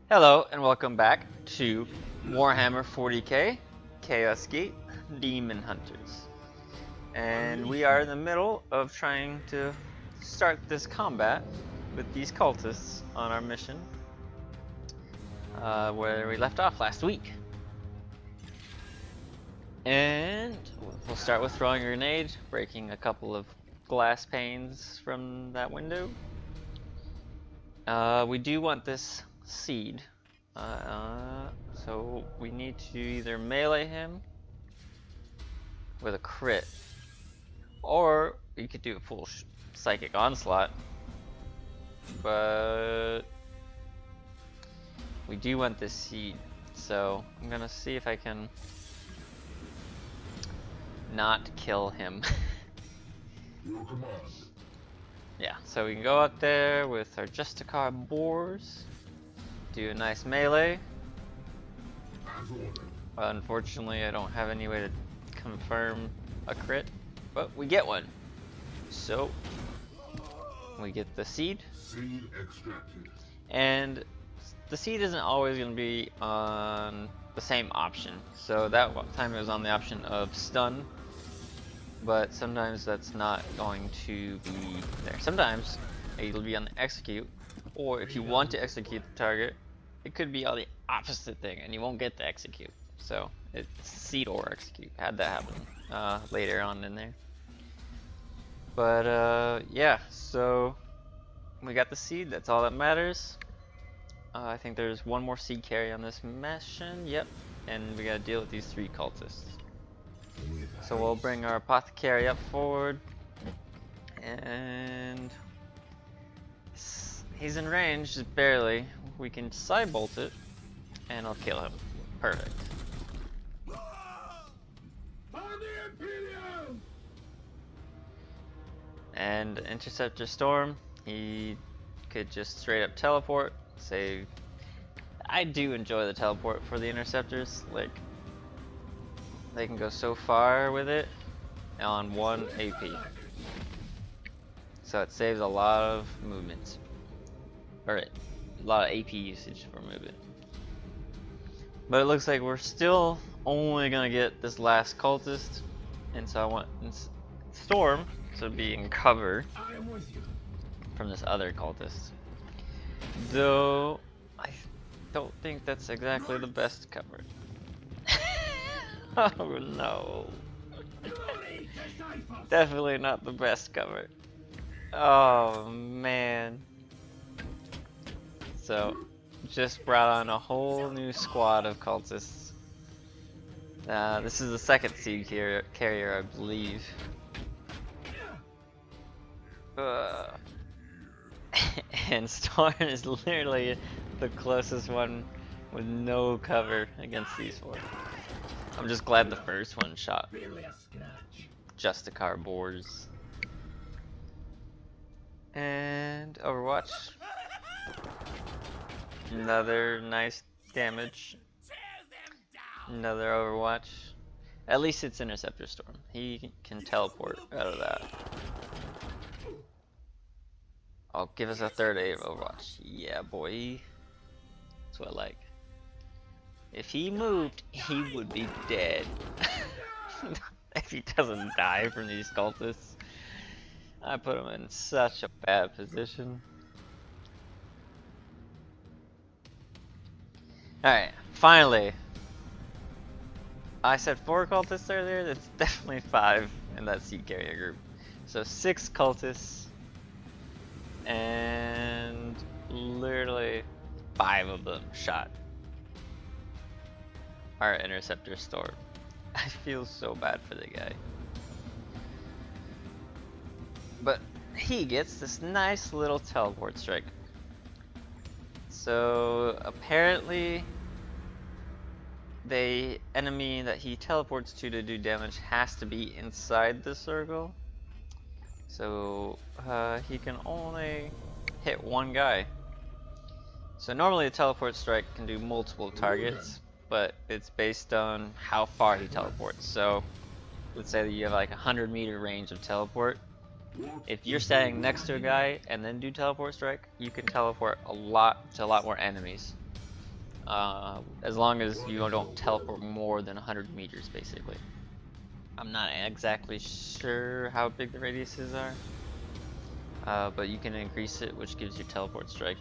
Hello and welcome back to Warhammer 40k Chaos Gate Demon Hunters. And we are in the middle of trying to start this combat with these cultists on our mission where we left off last week. And we'll start with throwing a grenade, breaking a couple of glass panes from that window. We do want this seed, so we need to either melee him with a crit, or you could do a full psychic onslaught, but we do want this seed, so I'm gonna see if I can not kill him. Your command. Yeah, so we can go out there with our Justicar boars, do a nice melee. As ordered. Unfortunately, I don't have any way to confirm a crit, but we get one. So we get the seed, Seed extracted. and the seed isn't always going to be on the same option. So that time it was on the option of stun, but sometimes that's not going to be there. Sometimes it'll be on the execute, or if you want to execute the target, it could be on the opposite thing and you won't get to execute. So it's seed or execute. Had that happen later on in there. But yeah, so we got the seed, that's all that matters. I think there's one more seed carry on this mission, yep, and we gotta deal with these three cultists. So we'll bring our apothecary up forward, and he's in range, just barely. We can side bolt it, and I'll kill him. Perfect. And Interceptor Storm, he could just straight up teleport. Save. I do enjoy the teleport for the interceptors. Like, they can go so far with it on 1 AP. So it saves a lot of movement. Or a lot of AP usage for movement. But it looks like we're still only gonna get this last cultist. And so I want Storm to be in cover from this other cultist. Though I don't think that's exactly the best cover. Oh no. Definitely not the best cover. Oh man. So, just brought on a whole new squad of cultists. This is the second seed carrier, I believe. And Storm is literally the closest one with no cover against these four. I'm just glad the first one shot Justicar boars. And Overwatch. Another nice damage. Another Overwatch. At least it's Interceptor Storm. He can teleport out of that. Oh, give us a third A of Overwatch. Yeah, boy. That's what I like. If he moved, he would be dead. If he doesn't die from these cultists. I put him in such a bad position. Alright, finally. I said 4 cultists earlier, that's definitely 5 in that seed carrier group. So 6 cultists. And literally 5 of them shot our Interceptor Storm. I feel so bad for the guy. But he gets this nice little teleport strike. So apparently the enemy that he teleports to do damage has to be inside the circle. So he can only hit one guy. So normally a teleport strike can do multiple targets, but it's based on how far he teleports. So let's say that you have like a 100-meter range of teleport. If you're standing next to a guy and then do teleport strike, you can teleport a lot more enemies. As long as you don't teleport more than 100 meters, basically. I'm not exactly sure how big the radiuses are, but you can increase it, which gives your teleport strike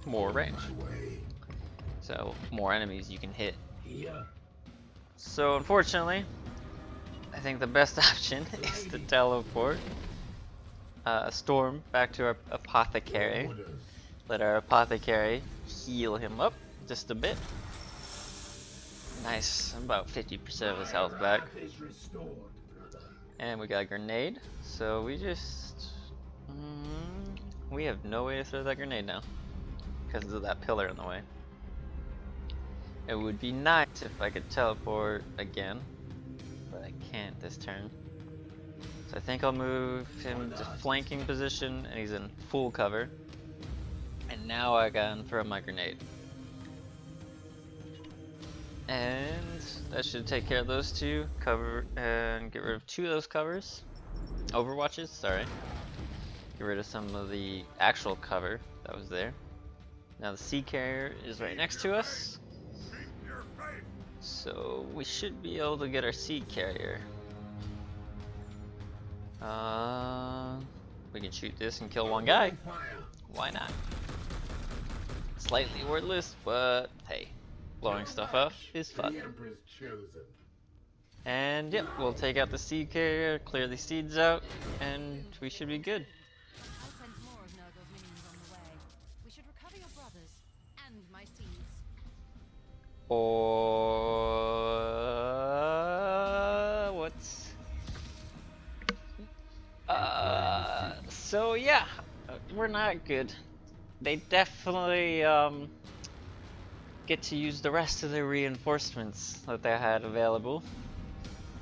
more range. So more enemies you can hit. So unfortunately, I think the best option is to teleport Storm back to our apothecary. Let our apothecary heal him up just a bit. Nice, about 50% of his health back. And we got a grenade, so we just... we have no way to throw that grenade now because of that pillar in the way. It would be nice if I could teleport again, but I can't this turn. So I think I'll move him to flanking position, and he's in full cover. And now I can throw my grenade. And that should take care of those two. Cover and get rid of 2 of those covers. Overwatches, sorry. Get rid of some of the actual cover that was there. Now the sea carrier is right next to us. So we should be able to get our sea carrier. We can shoot this and kill one guy. Why not? Slightly wordless, but hey, blowing stuff up is fun. And yep, we'll take out the sea carrier, clear the seeds out, and we should be good. I sent more of Nurgo's minions on the way. We should recover your brothers and my seeds. Or what's so yeah, we're not good. They definitely get to use the rest of the reinforcements that they had available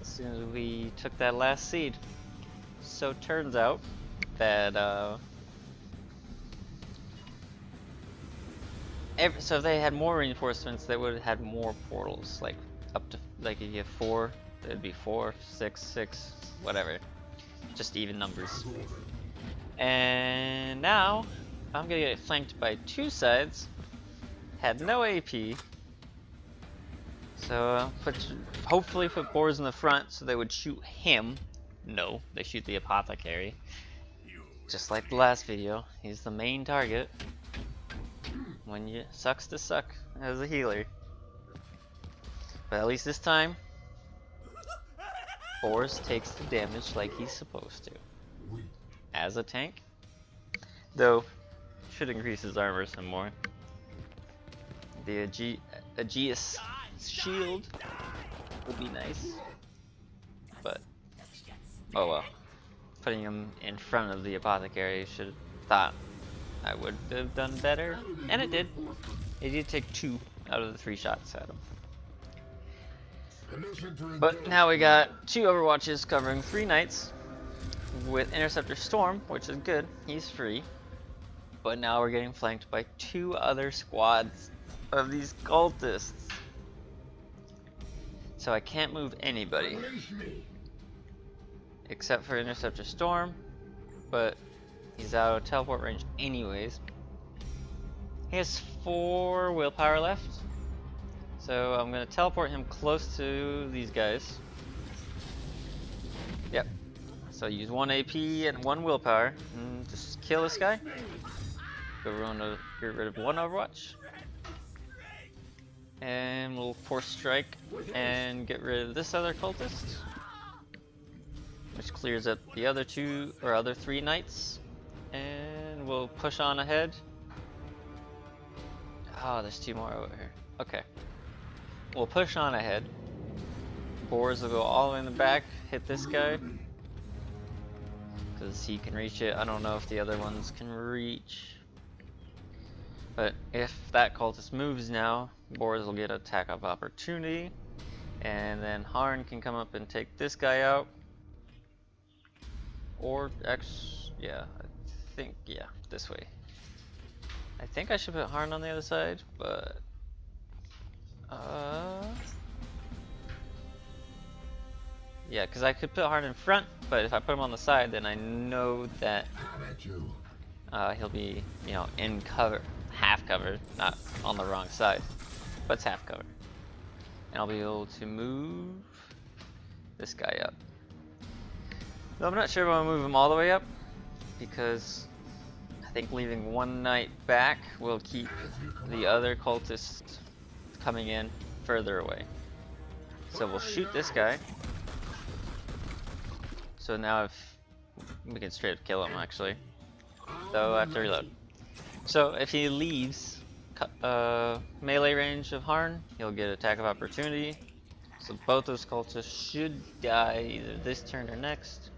as soon as we took that last seed. So it turns out that so if they had more reinforcements, they would have had more portals, like up to, like if you have 4, it'd be 4, 6, 6, whatever, just even numbers. And now I'm gonna get flanked by 2 sides, had no AP, so hopefully put boars in the front so they would shoot him. No, they shoot the apothecary, just like the last video. He's the main target when you sucks to suck as a healer. But at least this time, Boris takes the damage like he's supposed to. As a tank, though, should increase his armor some more. The Aegeus shield would be nice, but oh well. Putting him in front of the apothecary should have thought I would have done better, and it did. It did take 2 out of the 3 shots at him. But now we got 2 overwatches covering 3 knights with Interceptor Storm, which is good. He's free. But now we're getting flanked by 2 other squads of these cultists. So I can't move anybody except for Interceptor Storm, but he's out of teleport range anyways. He has 4 willpower left, so I'm gonna teleport him close to these guys. Yep. So use 1 AP and 1 willpower and just kill this guy. Get rid of 1 Overwatch. And we'll force strike and get rid of this other cultist, which clears up the other 2 or other 3 knights. And we'll push on ahead. Oh, there's 2 more over here. Okay. We'll push on ahead. Boars will go all the way in the back, hit this guy, because he can reach it. I don't know if the other ones can reach. But if that cultist moves now, Boars will get attack of opportunity. And then Harn can come up and take this guy out. Or, yeah, I think, yeah, this way. I think I should put Harn on the other side, but Yeah, because I could put Hard in front, but if I put him on the side, then I know that Have at you. he'll be, you know, in cover, half covered, not on the wrong side, but it's half covered. And I'll be able to move this guy up. Though I'm not sure if I want to move him all the way up, because I think leaving one knight back will keep the other cultists coming in further away. So we'll shoot this guy. So now if we can straight up kill him actually. So I have to reload. So if he leaves melee range of Harn, he'll get attack of opportunity. So both those cultists should die either this turn or next.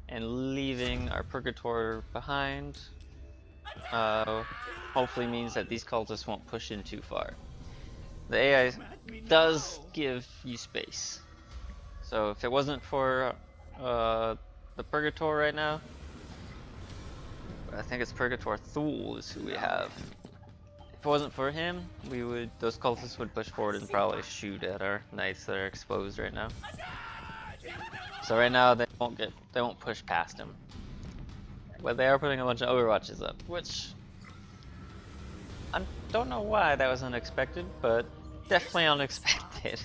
And leaving our Purgator behind hopefully means that these cultists won't push in too far. The AI does give you space. So if it wasn't for the Purgator right now, I think it's Purgator Thule is who we have. If it wasn't for him, those cultists would push forward and probably shoot at our knights that are exposed right now. So right now they won't push past him. But they are putting a bunch of Overwatches up, which I don't know why that was unexpected, but definitely unexpected.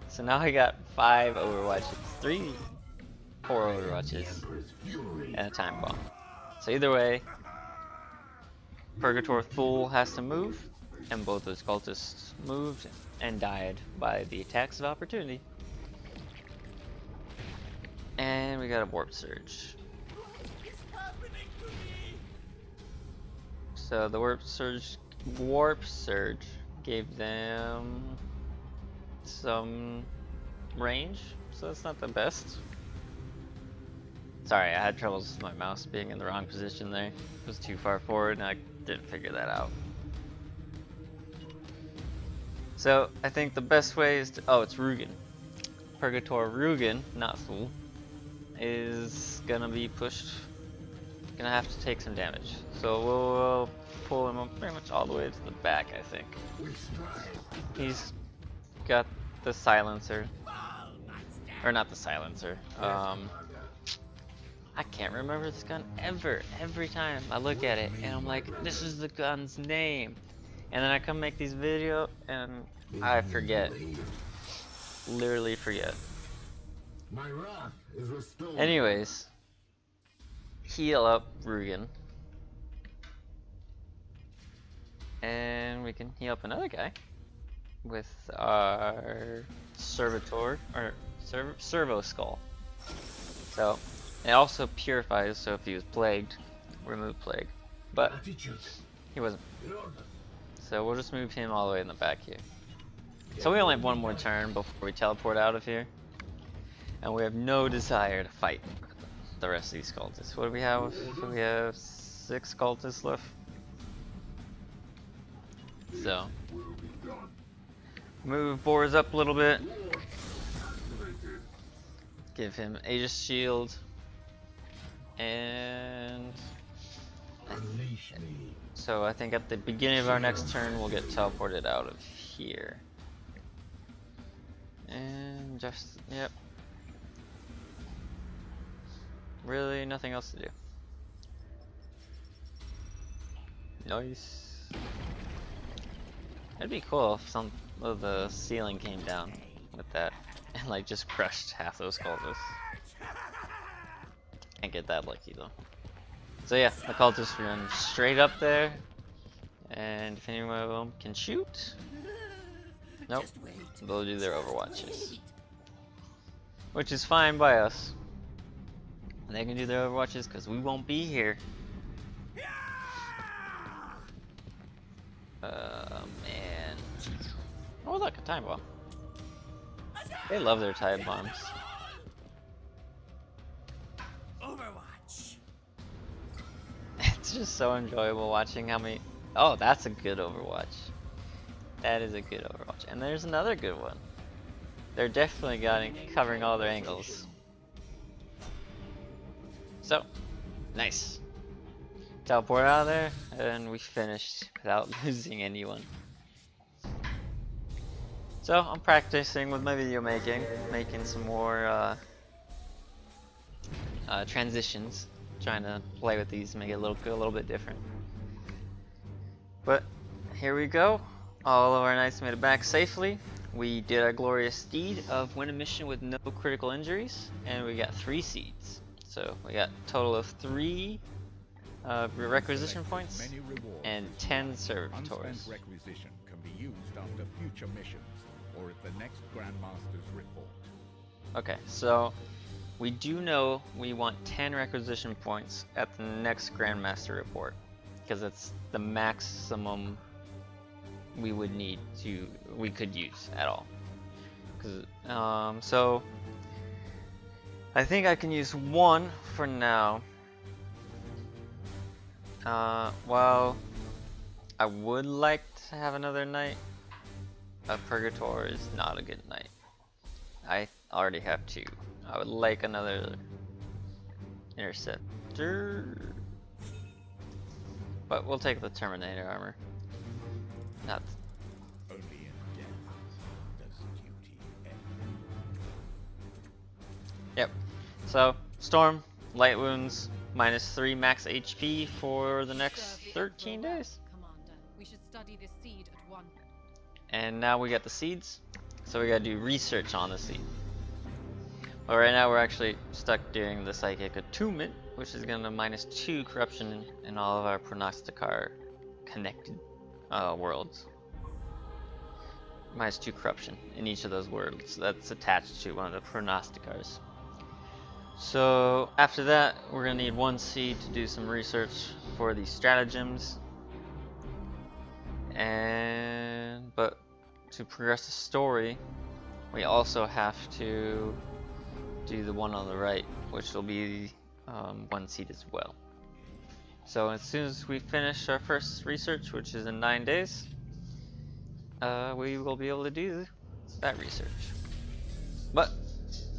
So now I got 5 Overwatches, 4 Overwatches, and a time bomb. So either way, Purgator Thule has to move, and both those cultists moved and died by the attacks of opportunity. And we got a Warp Surge. So the Warp Surge gave them some range, so that's not the best. Sorry, I had troubles with my mouse being in the wrong position there. It was too far forward and I didn't figure that out. So I think the best way is to, oh, it's Rugen. Purgator Rugen, not Thule, is gonna be pushed, gonna have to take some damage. So we'll pull him up pretty much all the way to the back, I think. He's got the silencer, or not the silencer. I can't remember this gun ever. Every time I look at it and I'm like, this is the gun's name. And then I come make these videos and I forget. Literally forget. My wrath is restored. Anyways, heal up Rugen. And we can heal up another guy with our Servitor, or Servo Skull. So, it also purifies, so if he was plagued, remove plague. But he wasn't. So we'll just move him all the way in the back here. So we only have one more turn before we teleport out of here. And we have no desire to fight the rest of these cultists. What do we have? We have 6 cultists left. So, move Boris up a little bit. Give him Aegis Shield. And so I think at the beginning of our next turn we'll get teleported out of here. And just, yep. Really nothing else to do. Nice. It'd be cool if some of the ceiling came down with that and like just crushed half those cultists. Can't get that lucky though. So yeah, the cultists run straight up there, and if anyone of them can shoot, nope, they'll do their overwatches, which is fine by us. And they can do their overwatches because we won't be here. Man. Oh look, a time bomb. They love their time bombs. Overwatch. It's just so enjoyable watching how many. Oh, that's a good Overwatch. That is a good Overwatch. And there's another good one. They're definitely covering all their angles. So, nice. Teleport out of there, and we finished without losing anyone. So I'm practicing with my video making some more transitions, trying to play with these, make it look a little bit different. But here we go. All of our knights made it back safely. We did our glorious deed of win a mission with no critical injuries, and we got 3 seeds. So we got a total of 3 requisition points and 10 servitors. Requisition can be used after future missions or at the next Grandmaster's report. Okay, so we do know we want 10 requisition points at the next Grandmaster report, because it's the maximum we would need we could use at all. So I think I can use 1 for now. Well, I would like to have another knight. A Purgator is not a good knight. I already have 2. I would like another Interceptor, but we'll take the Terminator armor. Not. Only in death does duty end. Yep. So Storm, light wounds, -3 max HP for the next Serve the 13 Emperor well, days. Commander. We should study this seed at once. And now we got the seeds, so we gotta do research on the seed. But right now we're actually stuck doing the Psychic Attunement, which is gonna -2 corruption in all of our Prognosticar connected worlds. -2 corruption in each of those worlds that's attached to one of the Prognosticars. So after that, we're gonna need 1 seed to do some research for these stratagems. But to progress the story, we also have to do the one on the right, which will be 1 seed as well. So as soon as we finish our first research, which is in 9 days, we will be able to do that research. But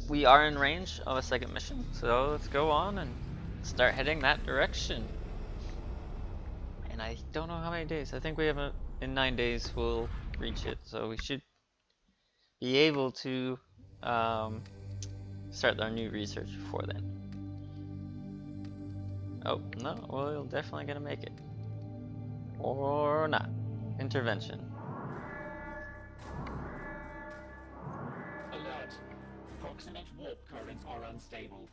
we are in range of a second mission, so let's go on and start heading that direction. And I don't know how many days. I think we have in 9 days we'll reach it, so we should be able to start our new research before then. Oh no, we're definitely gonna make it, or not. Intervention. Alert. Proximate warp currents are unstable.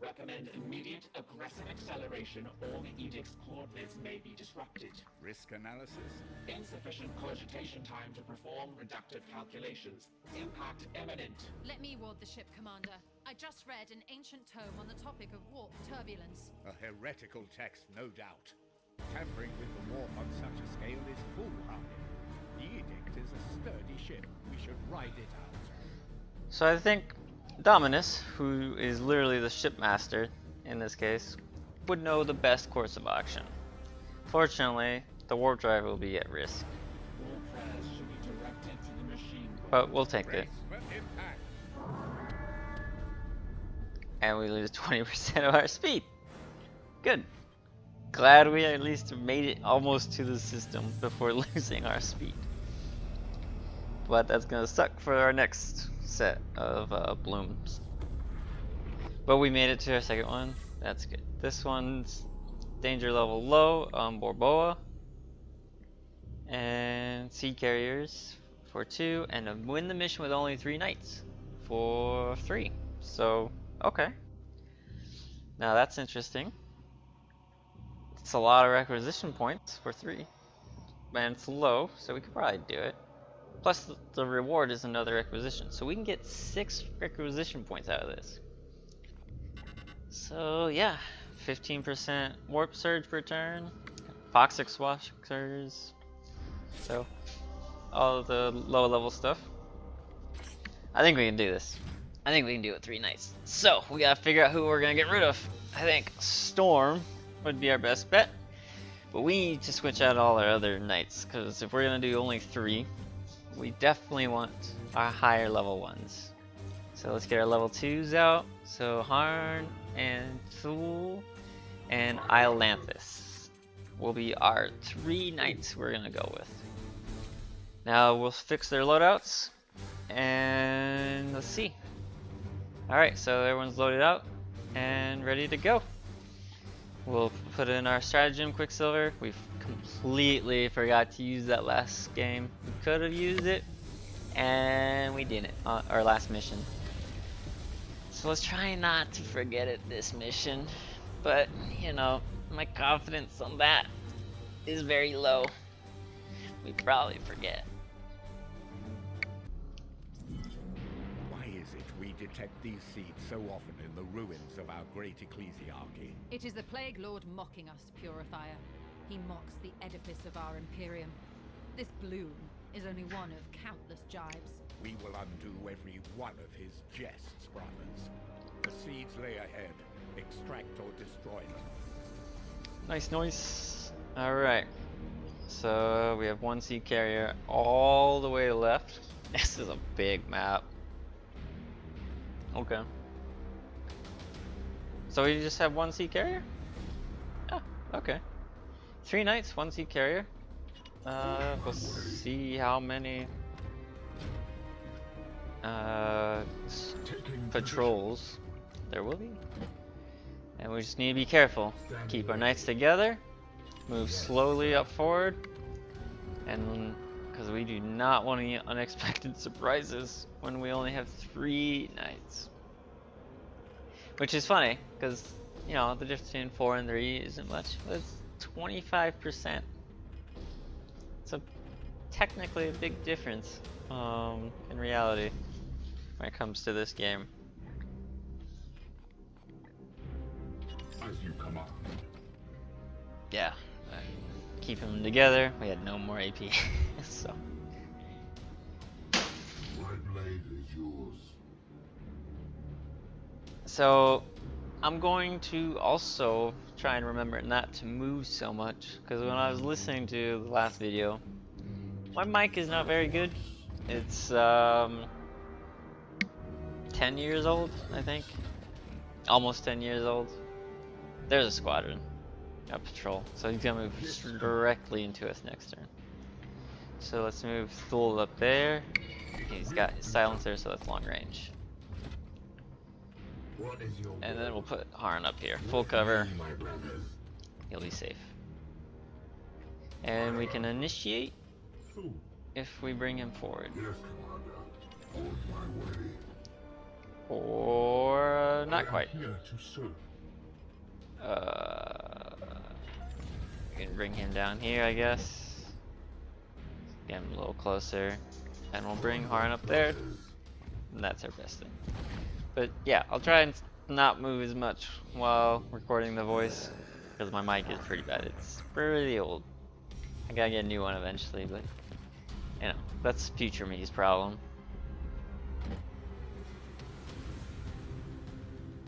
Recommend immediate aggressive acceleration or the edict's coordinates may be disrupted. Risk analysis. Insufficient cogitation time to perform reductive calculations. Impact imminent. Let me ward the ship, Commander. I just read an ancient tome on the topic of warp turbulence. A heretical text, no doubt. Tampering with the warp on such a scale is foolhardy. The edict is a sturdy ship. We should ride it out. So I think Dominus, who is literally the shipmaster in this case, would know the best course of action. Fortunately, the warp drive will be at risk, All prayers should be directed to the machine. but we'll take it. Brace for impact. And we lose 20% of our speed. Good. Glad we at least made it almost to the system before losing our speed. But that's gonna suck for our next set of blooms. But we made it to our second one. That's good. This one's danger level low on Borboa. And sea carriers for 2, and win the mission with only 3 knights for 3. So, okay. Now that's interesting. It's a lot of requisition points for 3. And it's low, so we could probably do it. Plus the reward is another requisition, so we can get 6 requisition points out of this. So yeah, 15% warp surge per turn, toxic swashers, so all of the low level stuff. I think we can do this. I think we can do it with 3 knights. So we gotta figure out who we're gonna get rid of. I think Storm would be our best bet, but we need to switch out all our other knights, because if we're gonna do only 3, we definitely want our higher level ones. So let's get our level 2s out. So Harn and Thule and Islanthus will be our 3 knights we're gonna go with. Now we'll fix their loadouts And let's see. Alright, so everyone's loaded out and ready to go. We'll put in our stratagem Quicksilver. We've completely forgot to use that last game. We could have used it, and we didn't. Our last mission. So let's try not to forget it this mission. But, you know, my confidence on that is very low. We probably forget. Why is it we detect these seeds so often in the ruins of our great ecclesiarchy? It is the Plague Lord mocking us, Purifier. He mocks the edifice of our Imperium. This bloom is only one of countless jibes. We will undo every one of his jests, brothers. The seeds lay ahead. Extract or destroy them. Nice noise. Alright. So we have one seed carrier all the way left. This is a big map. Okay. So we just have one seed carrier? Oh, okay. 3 knights, 1 seed carrier. We'll see how many patrols there will be. And we just need to be careful. Keep our knights together. Move slowly up forward. And because we do not want any unexpected surprises when we only have 3 knights. Which is funny, because, you know, the difference between 4 and 3 isn't much, but it's 25%. So technically a big difference in reality when it comes to this game. As you command. Yeah, keep them together. We had no more AP, so. My blade is yours. So I'm going to also try and remember not to move so much, because when I was listening to the last video, my mic is not very good. It's 10 years old, I think. Almost 10 years old. There's a squadron. A patrol. So he's gonna move directly into us next turn. So let's move Thule up there. He's got his silencer, so that's long range. What is your And then we'll put Harn up here. Full cover. my brothers? He'll be safe. And we can initiate Who? if we bring him forward. Yes, Commander. On my way. Or not quite. I am here to serve. We can bring him down here, I guess. Get him a little closer. And we'll bring Harn up there. And that's our best thing. But yeah, I'll try and not move as much while recording the voice. Because my mic is pretty bad. It's pretty old. I gotta get a new one eventually, but you know, that's future me's problem.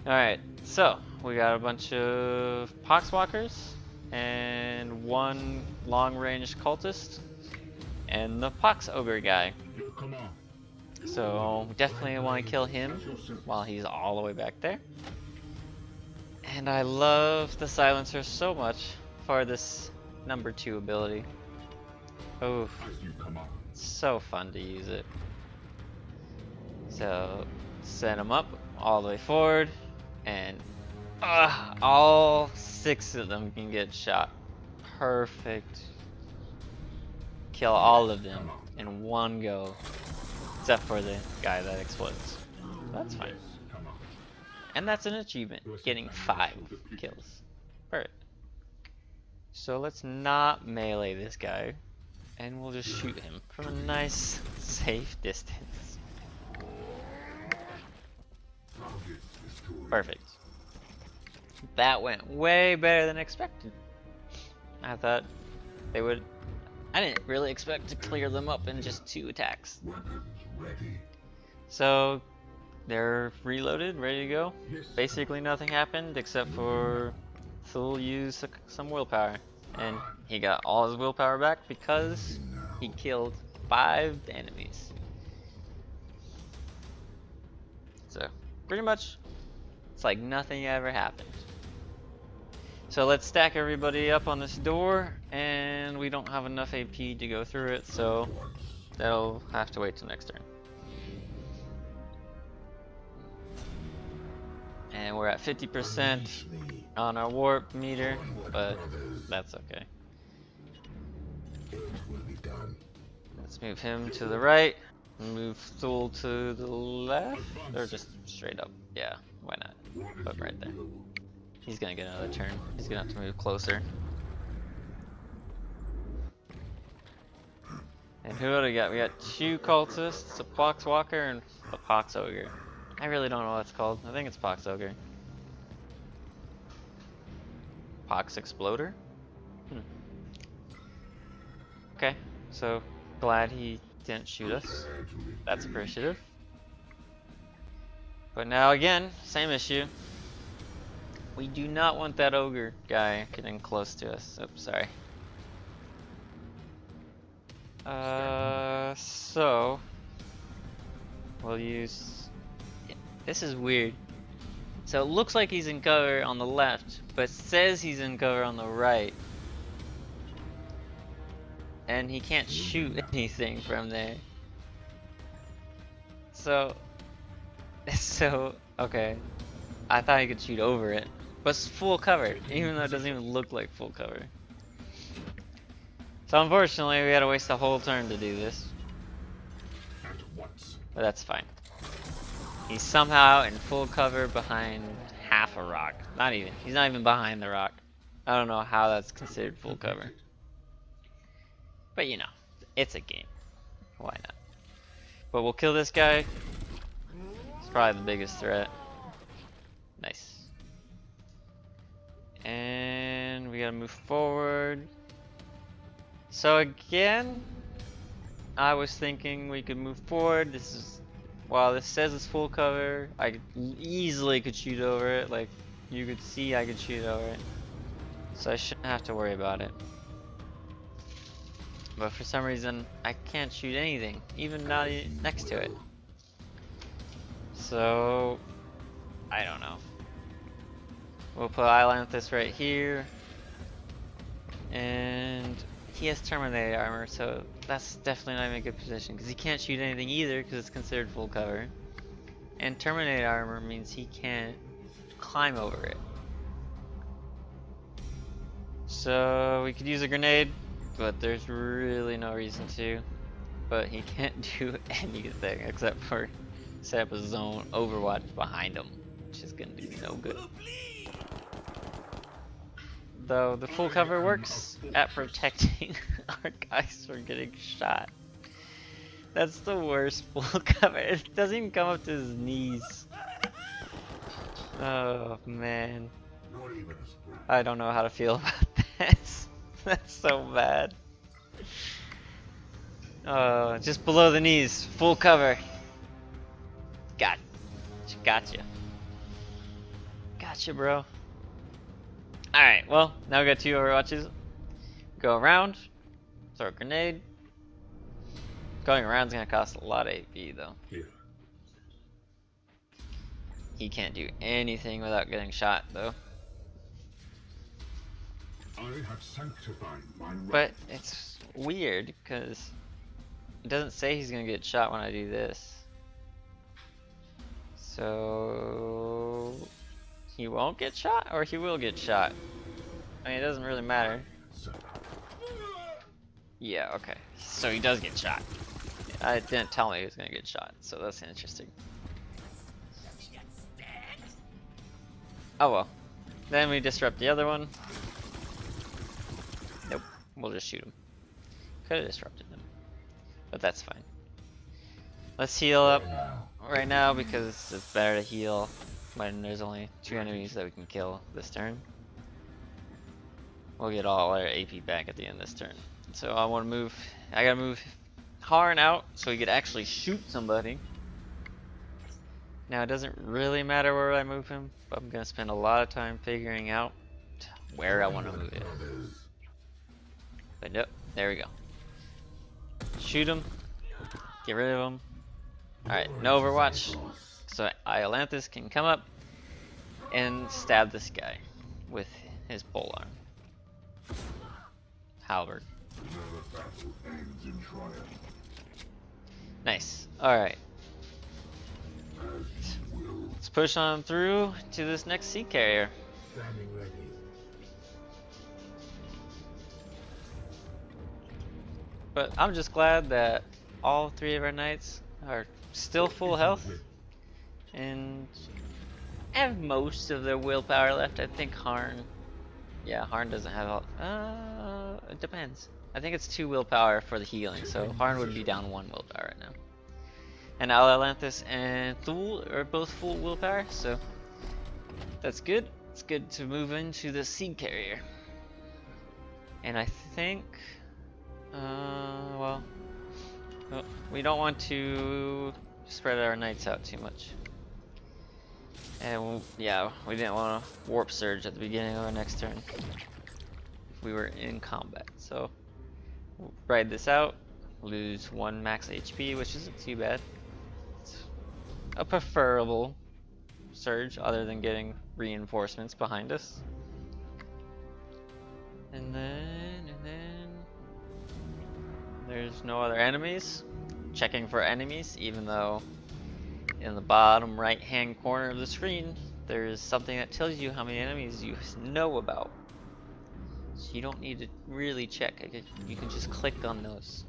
Alright, so we got a bunch of Poxwalkers and 1 long-range cultist and the Pox Ogre guy. Your command. So definitely want to kill him while he's all the way back there. And I love the silencer so much for this number 2 ability. Oh, As you command. so fun to use it. So set him up all the way forward, and all 6 of them can get shot. Perfect. Kill all of them in one go, except for the guy that explodes. That's fine. Come on. And that's an achievement, getting 5 kills. Perfect. So let's not melee this guy, and we'll just shoot him from a nice, safe distance. Target destroyed. Perfect. That went way better than expected. I thought they would... I didn't really expect to clear them up in just 2 attacks. Weapons ready. So they're reloaded, ready to go. Yes. Basically nothing happened except for Thule used some willpower. And he got all his willpower back because he killed 5 enemies. So pretty much it's like nothing ever happened. So let's stack everybody up on this door, and we don't have enough AP to go through it, so that'll have to wait till next turn. And we're at 50% on our warp meter, but that's okay. It will be done. Let's move him to the right. Move Thule to the left, or just straight up. Yeah, why not? But right there. He's gonna get another turn. He's gonna have to move closer. And who do we got? We got 2 cultists, a Pox Walker, and a Pox Ogre. I really don't know what it's called. I think it's Pox Ogre. Pox Exploder? Okay, so glad he didn't shoot us. That's appreciative. But now again, same issue. We do not want that ogre guy getting close to us. Oops, sorry. So we'll use. This is weird. So it looks like he's in cover on the left, but says he's in cover on the right. And he can't shoot anything from there. So okay. I thought he could shoot over it, but it's full cover, even though it doesn't even look like full cover. So unfortunately, we had to waste a whole turn to do this. But that's fine. He's somehow in full cover behind half a rock. Not even. He's not even behind the rock. I don't know how that's considered full cover. But you know, it's a game. Why not? But we'll kill this guy. It's probably the biggest threat. Nice. And we gotta move forward. So again, I was thinking we could move forward. This is, while this says it's full cover, I easily could shoot over it. Like you could see, I could shoot over it. So I shouldn't have to worry about it. But for some reason, I can't shoot anything, even not next to it. So I don't know. We'll put Ilanthus right here. And he has Terminator armor, so that's definitely not in a good position. Because he can't shoot anything either, because it's considered full cover. And Terminator armor means he can't climb over it. So we could use a grenade, but there's really no reason to. But he can't do anything except for set up a zone overwatch behind him, which is gonna do no good. Though the full cover works at protecting our guys from getting shot. That's the worst full cover. It doesn't even come up to his knees. Oh man. I don't know how to feel about this. That's so bad. Oh, just below the knees, full cover. Gotcha. Gotcha, bro. Alright, well, now we got 2 overwatches. Go around, throw a grenade. Going around is gonna cost a lot of AP though. Here. He can't do anything without getting shot though. I have sanctified my But it's weird because it doesn't say he's gonna get shot when I do this. So he won't get shot, or he will get shot. I mean, it doesn't really matter. Yeah, okay. So he does get shot. I didn't tell me he was gonna get shot, so that's interesting. Oh well. Then we disrupt the other one. Nope. We'll just shoot him. Could have disrupted him. But that's fine. Let's heal up right now because it's better to heal when there's only 2 enemies that we can kill this turn. We'll get all our AP back at the end of this turn. So I want to move. I gotta move Harn out so he could actually shoot somebody. Now it doesn't really matter where I move him, but I'm gonna spend a lot of time figuring out where I want to move it. But nope, there we go. Shoot him. Get rid of him. Alright, no overwatch. So Iolanthus can come up and stab this guy with his polearm. Halberd. Nice. Alright. Let's push on through to this next sea carrier. Standing ready. But I'm just glad that all three of our knights are still full health and have most of their willpower left. I think Harn, yeah, Harn doesn't have all, it depends. I think it's 2 willpower for the healing, so Harn would be down 1 willpower right now. And Alalanthus and Thule are both full willpower, so that's good. It's good to move into the sea carrier. And I think, well, we don't want to spread our knights out too much. And yeah, we didn't want to warp surge at the beginning of our next turn if we were in combat. So we'll ride this out, lose 1 max HP, which isn't too bad. It's a preferable surge other than getting reinforcements behind us. And then there's no other enemies. Checking for enemies, even though in the bottom right hand corner of the screen there is something that tells you how many enemies you know about. So you don't need to really check. You can just click on those.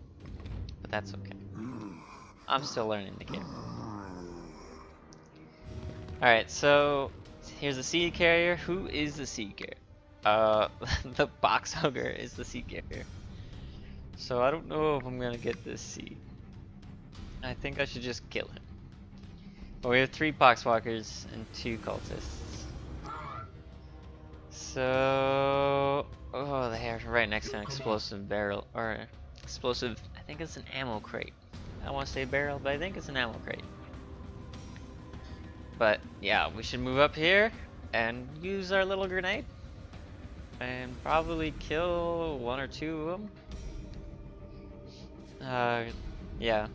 But that's okay. I'm still learning the game. Alright, so here's the sea carrier. Who is the sea carrier? The box ogre is the sea carrier. So I don't know if I'm gonna get this sea. I think I should just kill him. But we have 3 poxwalkers and 2 cultists. So, oh, they're right next to an explosive barrel, or explosive, I think it's an ammo crate. I don't want to say barrel, but I think it's an ammo crate. But yeah, we should move up here and use our little grenade. And probably kill 1 or 2 of them. Yeah.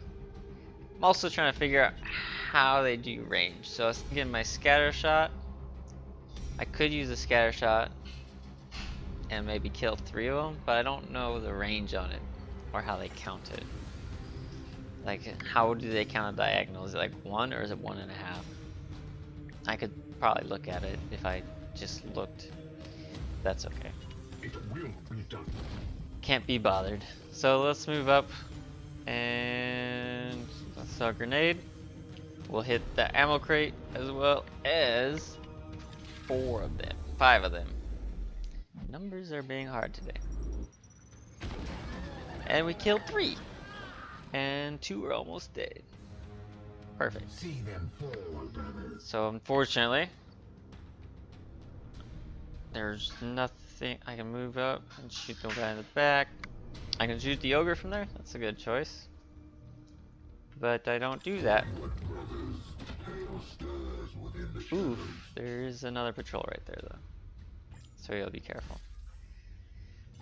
I'm also trying to figure out how they do range. So I was thinking my scatter shot. I could use a scatter shot and maybe kill 3 of them, but I don't know the range on it or how they count it. Like, how do they count a diagonal? Is it like 1 or is it 1.5? I could probably look at it if I just looked. That's okay. It will be done. Can't be bothered. So let's move up and let's throw a grenade. We'll hit the ammo crate as well as 4 of them, 5 of them. Numbers are being hard today. And we killed 3. And 2 are almost dead. Perfect. See them fall, brothers. So unfortunately, there's nothing. I can move up and shoot the guy in the back. I can shoot the ogre from there. That's a good choice. But I don't do that. Ooh, there's another patrol right there though. So you'll be careful.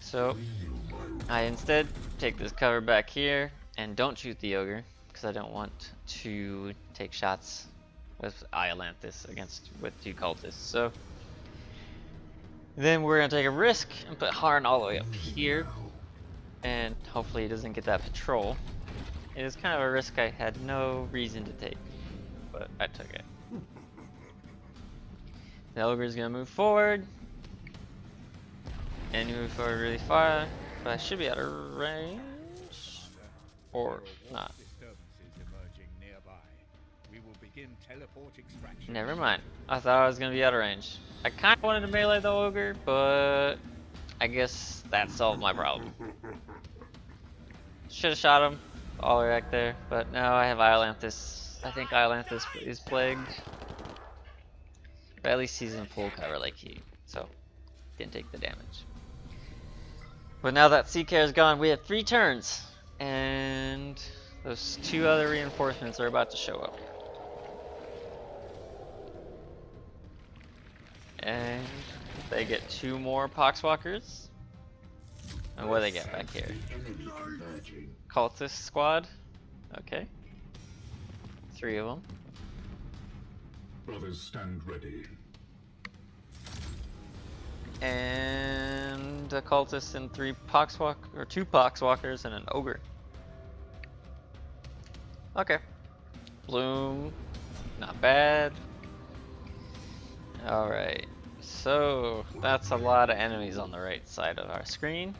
So I instead take this cover back here and don't shoot the ogre because I don't want to take shots with Iolanthus with 2 cultists. So then we're gonna take a risk and put Harn all the way up here, and hopefully he doesn't get that patrol. It is kind of a risk I had no reason to take, but I took it. The ogre is gonna move forward, and move forward really far, but I should be out of range, or not. Never mind. I thought I was gonna be out of range. I kind of wanted to melee the ogre, but I guess that solved my problem. Should have shot him all the way back there, but now I have Iolanthus. I think Iolanthus is plagued. But at least he's in full cover like he, so didn't take the damage. But now that CK is gone, we have 3 turns, and those 2 other reinforcements are about to show up. And they get 2 more poxwalkers. And what do they get back here? Cultist squad. Okay. 3 of them. Brothers, stand ready. And a cultist and 2 poxwalkers and an ogre. Okay. Bloom. Not bad. Alright, so that's a lot of enemies on the right side of our screen.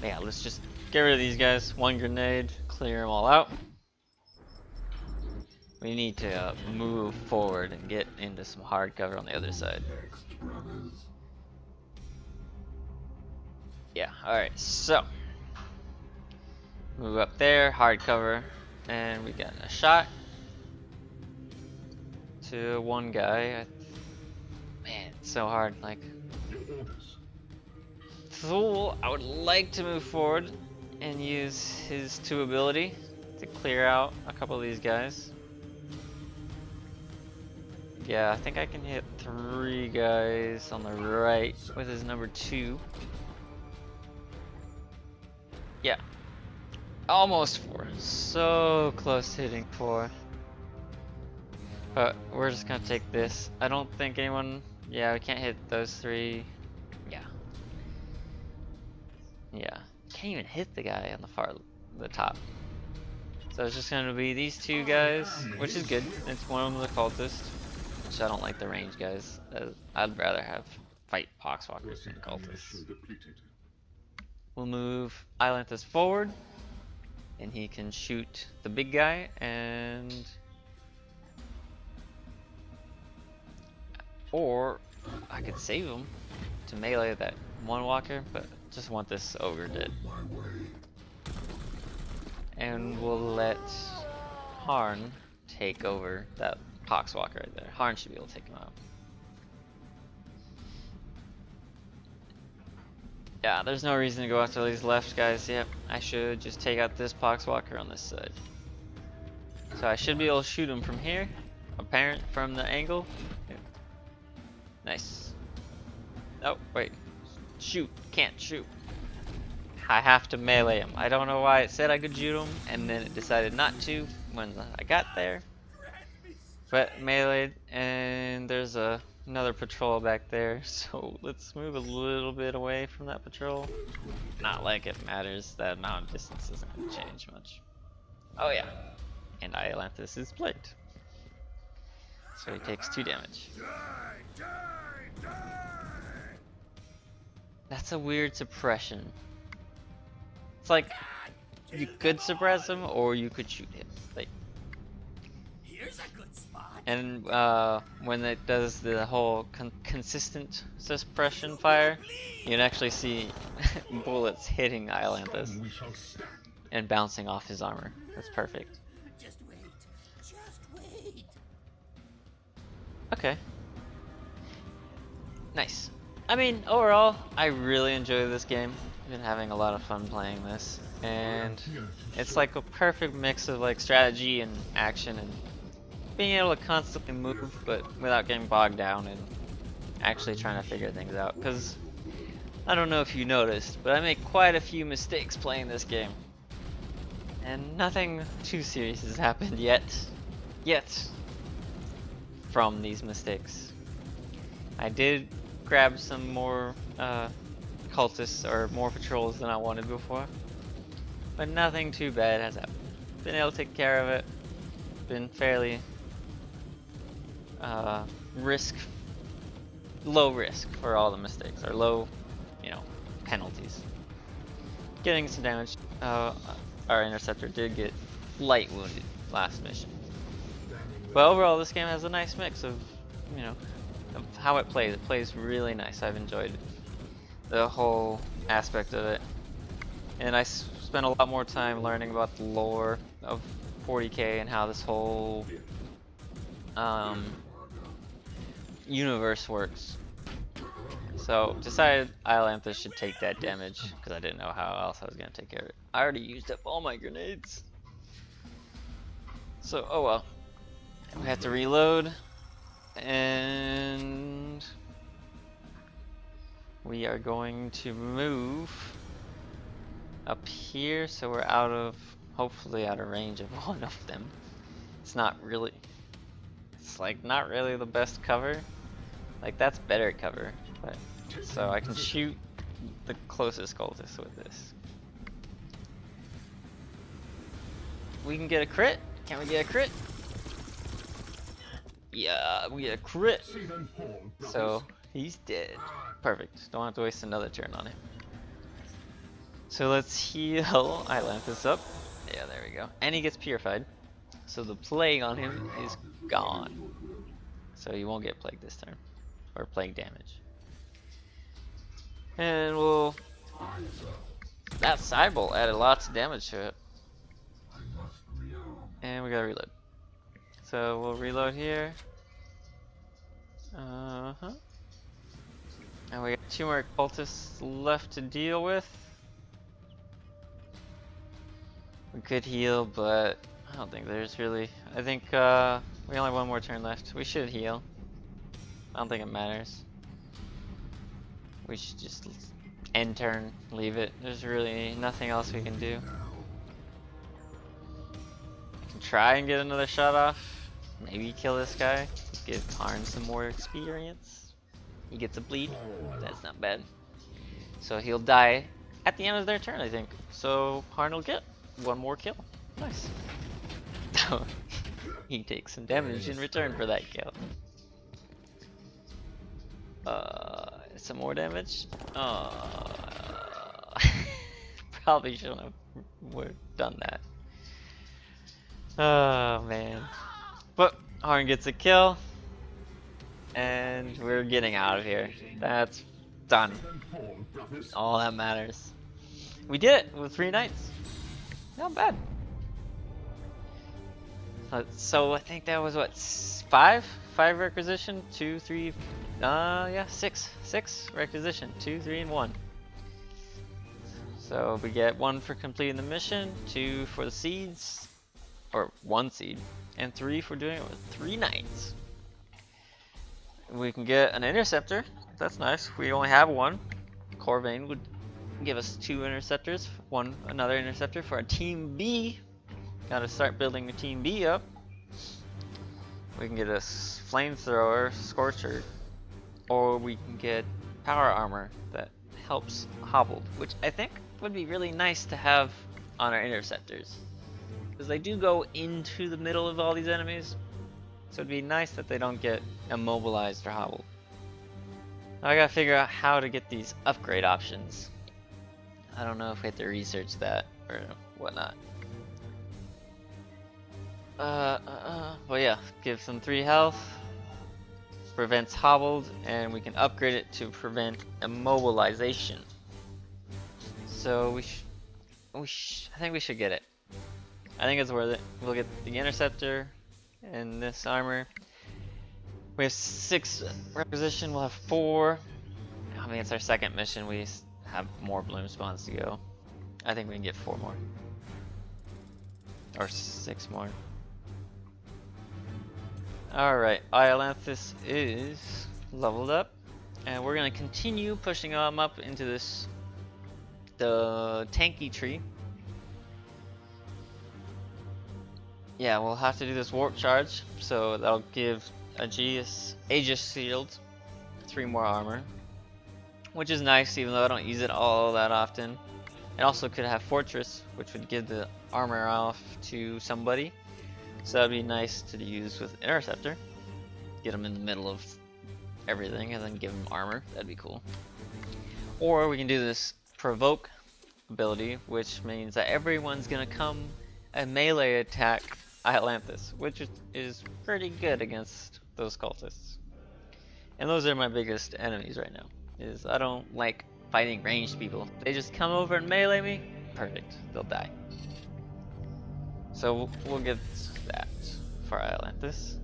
Yeah, let's just get rid of these guys. One grenade, clear them all out. We need to move forward and get into some hard cover on the other side. Next, brothers. Yeah, alright, so move up there, hard cover, and we got a shot to one guy. Man, it's so hard. Like, Your orders. Thule, I would like to move forward and use his 2 ability to clear out a couple of these guys. Yeah, I think I can hit 3 guys on the right with his number 2. Yeah. Almost 4. So close to hitting 4. But we're just gonna take this. I don't think anyone... Yeah, we can't hit those 3. Yeah. Yeah. Can't even hit the guy on the top. So it's just gonna be these 2 guys, which is good. It's one of them the cultist, which I don't like the range guys. I'd rather have fight poxwalkers than cultists. Depleted. We'll move Islanthus forward, and he can shoot the big guy, and... Or I could save him to melee that one walker, but just want this ogre dead. My way. And we'll let Harn take over that poxwalker right there. Harn should be able to take him out. Yeah, there's no reason to go after these left guys. Yep, I should just take out this poxwalker on this side. So I should be able to shoot him from here, apparent from the angle. Yeah. Nice. Oh, wait. Shoot. Can't shoot. I have to melee him. I don't know why it said I could shoot him, and then it decided not to when I got there. But meleeed, and there's another patrol back there, so let's move a little bit away from that patrol. Not like it matters, that amount of distance isn't going to change much. Oh yeah, and Islanthus is plagued. So he takes 2 damage. That's a weird suppression. It's like, you could suppress him, or you could shoot him. Like, Here's a good spot. and when it does the whole consistent suppression fire, you can actually see bullets hitting Islanthus We shall stand. and bouncing off his armor. That's perfect. Just wait. Just wait. Okay. Nice. I mean, overall, I really enjoy this game. I've been having a lot of fun playing this, and it's like a perfect mix of like strategy and action and being able to constantly move, but without getting bogged down and actually trying to figure things out. Because I don't know if you noticed, but I make quite a few mistakes playing this game, and nothing too serious has happened yet from these mistakes. I did grab some more cultists or more patrols than I wanted before, but nothing too bad has happened. Been able to take care of it. Been fairly low risk for all the mistakes, or low, penalties. Getting some damage. Our interceptor did get light wounded last mission, but overall this game has a nice mix of of how it plays. It plays really nice. I've enjoyed the whole aspect of it, and I spent a lot more time learning about the lore of 40k and how this whole universe works. So decided Islanthus should take that damage because I didn't know how else I was gonna take care of it. I already used up all my grenades, so oh well. We have to reload. And we are going to move up here so we're hopefully out of range of one of them. It's not really the best cover. Like, that's better cover, but so I can shoot the closest cultist with this. We can get a crit. Can we get a crit? Yeah, we get a crit. See them fall, brothers. So he's dead. Perfect. Don't have to waste another turn on him. So let's heal Islanthus up. Yeah, there we go. And he gets purified. So the plague on him is gone. So he won't get plague this turn. Or plague damage. And we'll... That Cybolt added lots of damage to it. I must rearm. And we gotta reload. So we'll reload here. Uh-huh. And we got 2 more cultists left to deal with. We could heal, but I don't think there's really... I think we only have 1 more turn left. We should heal. I don't think it matters. We should just end turn, leave it. There's really nothing else we can do. Can try and get another shot off. Maybe kill this guy. Give Karn some more experience. He gets a bleed. That's not bad. So he'll die at the end of their turn, I think. So Karn will get 1 more kill. Nice. He takes some damage in return for that kill. Some more damage. Probably shouldn't have done that. Oh man. But Harn gets a kill. And we're getting out of here. That's done. Them fall, brothers. All that matters. We did it with 3 nights. Not bad. So I think that was what, 5? 5 requisition, 2, 3, yeah, 6. 6 requisition, 2, 3, and 1. So we get 1 for completing the mission, 2 for the seeds, or 1 seed, and 3 for doing it with 3 nights. We can get an interceptor. That's nice. We only have 1. Corvain would give us 2 interceptors, another interceptor for our team B. Gotta start building the team B up. We can get a flamethrower, Scorcher, or we can get power armor that helps Hobbled, which I think would be really nice to have on our interceptors, because they do go into the middle of all these enemies. So it'd be nice that they don't get immobilized or hobbled. Now I gotta figure out how to get these upgrade options. I don't know if we have to research that or whatnot. Well yeah, gives them 3 health, prevents hobbled, and we can upgrade it to prevent immobilization. So I think we should get it. I think it's worth it. We'll get the interceptor and this armor. We have 6 requisition, we'll have 4. I mean, it's our 2nd mission, we have more bloom spawns to go. I think we can get 4 more. Or 6 more. Alright, Iolanthus is leveled up. And we're gonna continue pushing him up into the tanky tree. Yeah, we'll have to do this warp charge, so that'll give Aegis Shield 3 more armor, which is nice even though I don't use it all that often. It also could have Fortress, which would give the armor off to somebody, so that'd be nice to use with Interceptor. Get them in the middle of everything and then give them armor, that'd be cool. Or we can do this Provoke ability, which means that everyone's gonna come and melee attack Iolanthus, which is pretty good against those cultists. And those are my biggest enemies right now. Is I don't like fighting ranged people. They just come over and melee me, perfect, they'll die. So we'll get that for Iolanthus.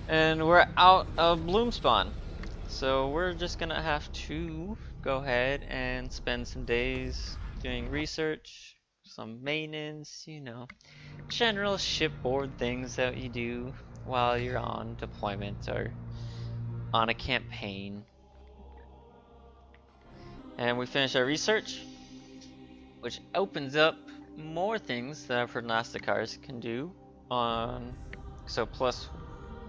And we're out of bloom spawn. So we're just gonna have to go ahead and spend some days doing research, some maintenance, you know, general shipboard things that you do while you're on deployment or on a campaign. And we finish our research, which opens up more things that our prognosticars can do on, so plus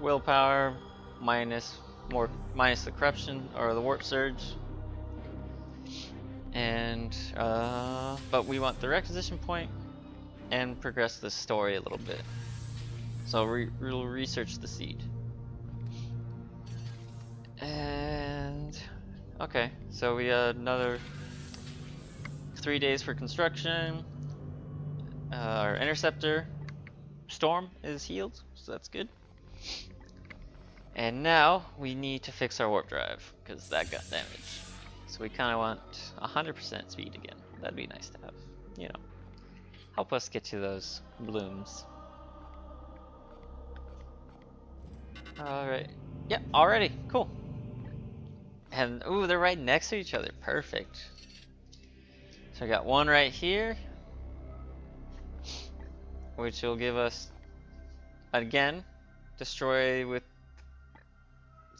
willpower, minus the corruption or the warp surge. And but we want the requisition point and progress the story a little bit. So we'll research the seed. And okay, so we got another 3 days for construction. Our interceptor storm is healed, so that's good. And now we need to fix our warp drive because that got damaged. So we kind of want 100% speed again. That'd be nice to have, you know, help us get to those blooms. Alright, yeah, already, cool. And ooh, they're right next to each other, perfect. So I got one right here, which will give us, again, destroy with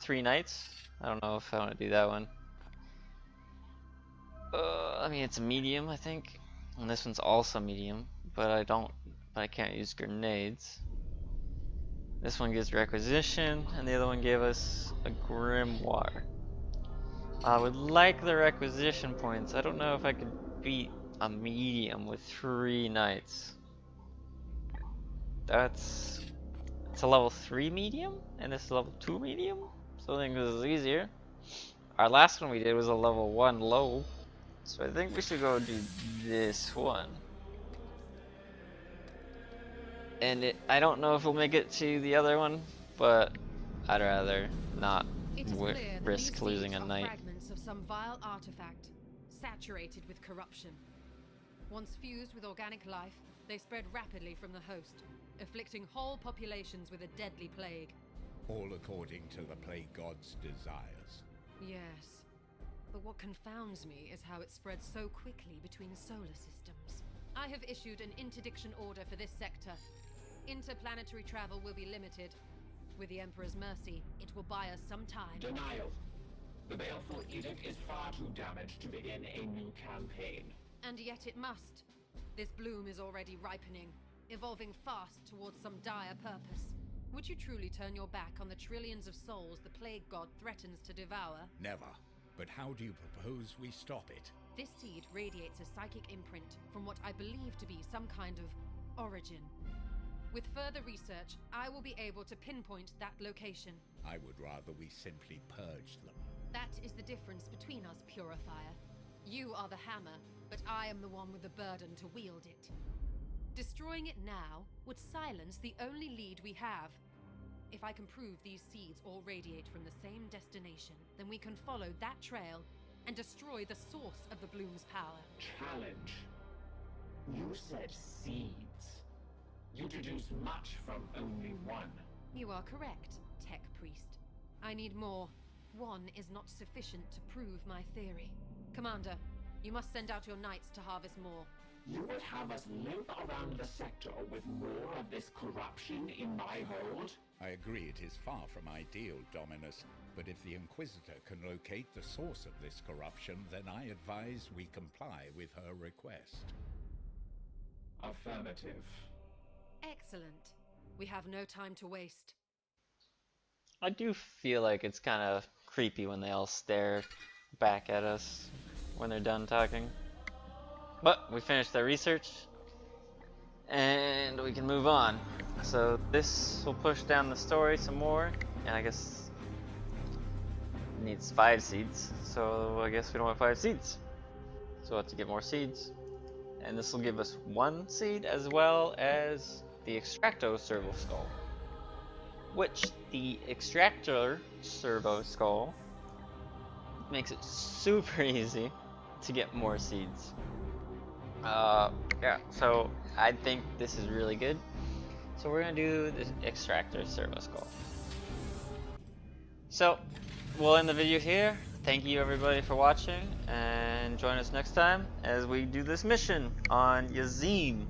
3 knights. I don't know if I want to do that one. I mean, it's a medium, I think, and this one's also medium, but I can't use grenades. This one gives requisition, and the other one gave us a grimoire. I would like the requisition points. I don't know if I could beat a medium with 3 knights. It's a level 3 medium, and it's a level 2 medium, so I think this is easier. Our last one we did was a level 1 low, so I think we should go do this one. And I don't know if we'll make it to the other one, but I'd rather not risk losing a knight. Fragments of some vile artifact, saturated with corruption. Once fused with organic life, they spread rapidly from the host, afflicting whole populations with a deadly plague. All according to the plague god's desires. Yes, but what confounds me is how it spread so quickly between solar systems. I have issued an interdiction order for this sector. Interplanetary travel will be limited. With the Emperor's mercy, it will buy us some time. Denial. The Baleful Edict is far too damaged to begin a new campaign. And yet it must. This bloom is already ripening, evolving fast towards some dire purpose. Would you truly turn your back on the trillions of souls the plague god threatens to devour? Never. But how do you propose we stop it? This seed radiates a psychic imprint from what I believe to be some kind of origin. With further research, I will be able to pinpoint that location. I would rather we simply purge them. That is the difference between us, Purifier. You are the hammer, but I am the one with the burden to wield it. Destroying it now would silence the only lead we have. If I can prove these seeds all radiate from the same destination, then we can follow that trail and destroy the source of the bloom's power. Challenge. You said seeds. You deduce much from only one. You are correct, Tech Priest. I need more. One is not sufficient to prove my theory. Commander, you must send out your knights to harvest more. You would have us limp around the sector with more of this corruption in my hold? I agree it is far from ideal, Dominus, but if the Inquisitor can locate the source of this corruption, then I advise we comply with her request. Affirmative. Excellent. We have no time to waste. I do feel like it's kind of creepy when they all stare back at us when they're done talking. But we finished our research and we can move on. So this will push down the story some more, and I guess it needs 5 seeds, so I guess we don't have 5 seeds. So we'll have to get more seeds. And this will give us 1 seed as well as the Extracto Servo Skull. Which the Extractor Servo Skull makes it super easy to get more seeds. Yeah, so I think this is really good. So we're gonna do the Extractor Servo Skull. So we'll end the video here. Thank you everybody for watching, and join us next time as we do this mission on Yazim.